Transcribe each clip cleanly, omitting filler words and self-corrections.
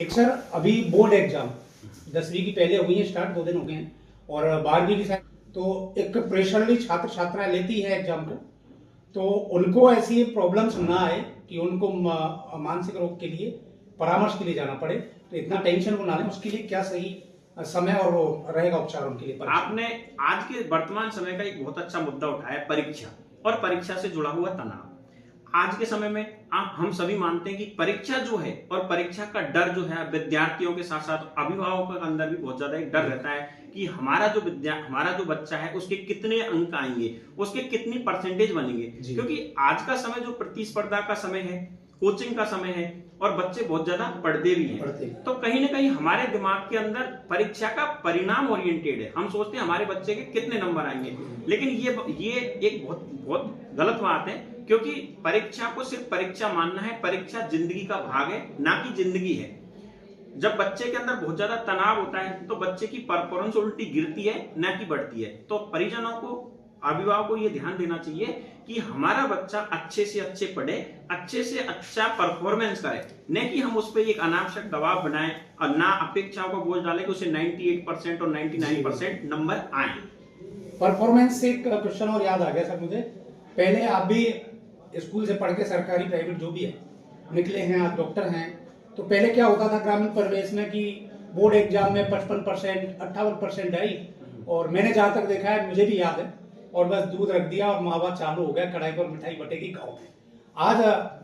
Sir अभी board exam 10वीं की पहले हो गई है स्टार्ट, 2 दिन हो गए हैं, और 12वीं की शायद, तो एक प्रेशरली छात्र छात्राएं लेती है एग्जाम को, तो उनको ऐसी प्रॉब्लम्स ना आए कि उनको मानसिक रोग के लिए परामर्श के लिए जाना पड़े, तो इतना टेंशन को ना लें, उसके लिए क्या सही समय और वो रहेगा उपचार उनके लिए? आपने आज के वर्तमान समय का एक बहुत अच्छा मुद्दा उठाया, परीक्षा और परीक्षा से जुड़ा हुआ तनाव। आज के समय में हम सभी मानते हैं कि परीक्षा जो है और परीक्षा का डर जो है विद्यार्थियों के साथ साथ अभिभावकों के अंदर भी बहुत ज्यादा एक डर रहता है कि हमारा जो बच्चा है उसके कितने अंक आएंगे, उसके कितनी परसेंटेज बनेंगे, क्योंकि आज का समय जो प्रतिस्पर्धा का समय है, कोचिंग का समय है और बच्चे बहुत ज्यादा पढ़ते भी हैं, तो कहीं ना कहीं हमारे दिमाग के अंदर परीक्षा का परिणाम ओरिएंटेड है। हम सोचते हैं हमारे बच्चे के कितने नंबर आएंगे, लेकिन ये एक बहुत बहुत गलत बात है, क्योंकि परीक्षा को सिर्फ परीक्षा मानना है। परीक्षा जिंदगी का भाग है, ना कि जिंदगी है। जब बच्चे के अंदर बहुत ज्यादा तनाव होता है तो बच्चे की परफॉर्मेंस उल्टी गिरती है, ना कि बढ़ती है। तो परिजनों को, अभिभावकों को ये ध्यान देना चाहिए कि हमारा बच्चा अच्छे से अच्छे पढ़े, अच्छे से अच्छा परफॉर्मेंस करे, न कि हम उस पर एक अनावश्यक दबाव बनाएं और ना अपेक्षाओं को बोझ डालें कि उसे 98% और 99% नंबर आए। परफॉर्मेंस से एक क्वेश्चन और याद आ गया सर मुझे। पहले आप भी स्कूल से पढ़ के सरकारी प्राइवेट जो भी है निकले हैं, आप डॉक्टर हैं, तो पहले क्या होता था ग्रामीण परिवेश में कि बोर्ड एग्जाम में 55% 58% आई, और मैंने जहां तक देखा है, मुझे भी याद है, और बस दूध रख दिया और मावा चालू हो गया, कढ़ाई पर मिठाई बटेगी गाँव में। आज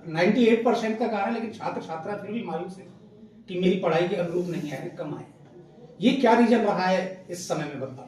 98% तक आ रहा है, लेकिन छात्र छात्रा फिर भी मायूस है कि मेरी पढ़ाई के अनुरूप नहीं आए, कम आए। ये क्या रीजन रहा है इस समय में बदलाव?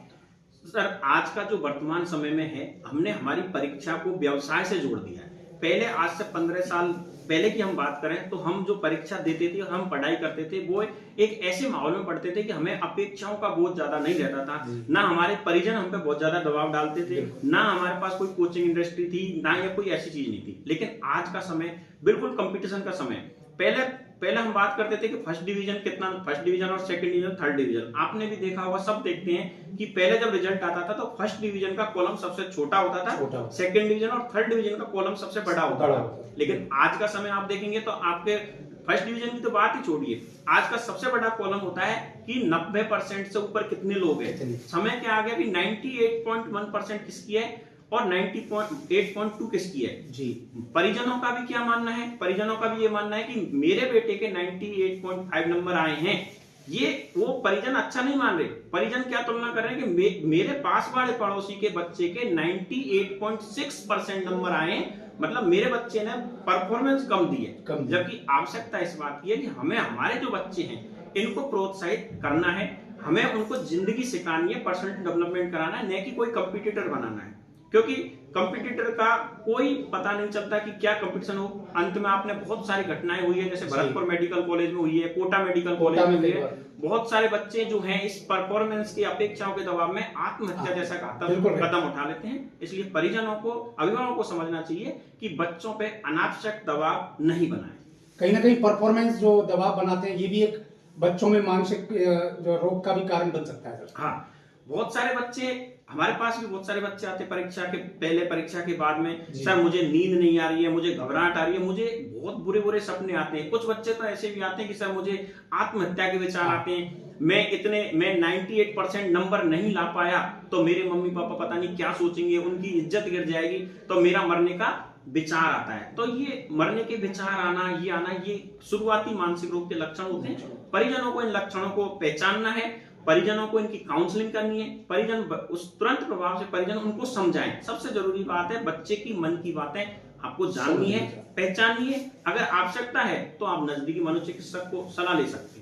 सर आज का जो वर्तमान समय में है, हमने हमारी परीक्षा को व्यवसाय से जोड़ दिया है। पहले, आज से 15 साल पहले की हम बात करें तो हम जो परीक्षा देते थे, हम पढ़ाई करते थे, वो एक ऐसे माहौल में पढ़ते थे कि हमें अपेक्षाओं का बोझ ज्यादा नहीं रहता था, ना हमारे परिजन हम पे बहुत ज्यादा दबाव डालते थे, ना हमारे पास कोई कोचिंग इंडस्ट्री थी, ना या कोई ऐसी चीज नहीं थी। लेकिन आज का समय बिल्कुल कंपटीशन का समय। पहले हम बात करते थे कि फर्स्ट डिवीजन कितना, फर्स्ट डिवीजन और सेकंड डिवीजन, थर्ड डिवीजन। आपने भी देखा होगा, सब देखते हैं कि पहले जब रिजल्ट आता था तो फर्स्ट डिवीजन का कॉलम सबसे छोटा होता था, सेकंड डिवीजन और थर्ड डिवीजन का कॉलम सबसे बड़ा होता था। लेकिन आज का समय आप देखेंगे तो आपके फर्स्ट डिवीजन की तो बात ही छोड़िए, आज का सबसे बड़ा कॉलम होता है कि 90% से ऊपर कितने लोग हैं। समय क्या आ गया कि 98.1% किसकी है और 98.2 किसकी है जी। परिजनों का भी क्या मानना है? परिजनों का भी ये मानना है कि मेरे बेटे के 98.5 नंबर आए हैं। ये वो परिजन अच्छा नहीं मान रहे। परिजन क्या तुलना कर रहे हैं कि मेरे पास वाले पड़ोसी के बच्चे के 98.6% नंबर आए, मतलब मेरे बच्चे ने परफॉर्मेंस कम दी है। जबकि आवश्यकता इस बात की है कि हमें हमारे जो बच्चे हैं इनको प्रोत्साहित करना है, हमें उनको जिंदगी सिखानी है, पर्सनल डेवलपमेंट कराना है, न कि कोई कंपटीटर बनाना है। क्योंकि कंपटीटर का कोई पता नहीं चलता कि क्या कंपटीशन हो। अंत में आपने बहुत सारी घटनाएं हुई है, जैसे भरतपुर मेडिकल कॉलेज में हुई है, कोटा मेडिकल कॉलेज में हुई है। बहुत सारे बच्चे जो हैं इस परफॉर्मेंस की अपेक्षाओं के दबाव में आत्महत्या जैसा कदम उठा लेते हैं। इसलिए परिजनों को, अभिभावकों को समझना चाहिए कि बच्चों पे अनावश्यक दबाव नहीं बनाए। कहीं ना कहीं परफॉर्मेंस जो दबाव बनाते हैं, ये भी एक बच्चों में मानसिक जो रोग का भी कारण बन सकता है। हाँ, बहुत सारे बच्चे, हमारे पास भी बहुत सारे बच्चे आते हैं परीक्षा के पहले, परीक्षा के बाद में, सर मुझे नींद नहीं आ रही है, मुझे घबराहट आ रही है, मुझे बहुत बुरे बुरे सपने आते हैं। कुछ बच्चे तो ऐसे भी आते हैं कि सर मुझे आत्महत्या के विचार आते हैं, मैं 98% नंबर नहीं ला पाया तो मेरे मम्मी पापा पता नहीं क्या सोचेंगे, उनकी इज्जत गिर जाएगी, तो मेरा मरने का विचार आता है। तो ये मरने के विचार आना, ये शुरुआती मानसिक रोग के लक्षण होते हैं। परिजनों को इन लक्षणों को पहचानना है, परिजनों को इनकी काउंसलिंग करनी है, परिजन उस तुरंत प्रभाव से परिजन उनको समझाएं। सबसे जरूरी बात है, बच्चे की मन की बातें आपको जाननी है, पहचाननी है। अगर आवश्यकता है तो आप नजदीकी मनोचिकित्सक को सलाह ले सकते हैं।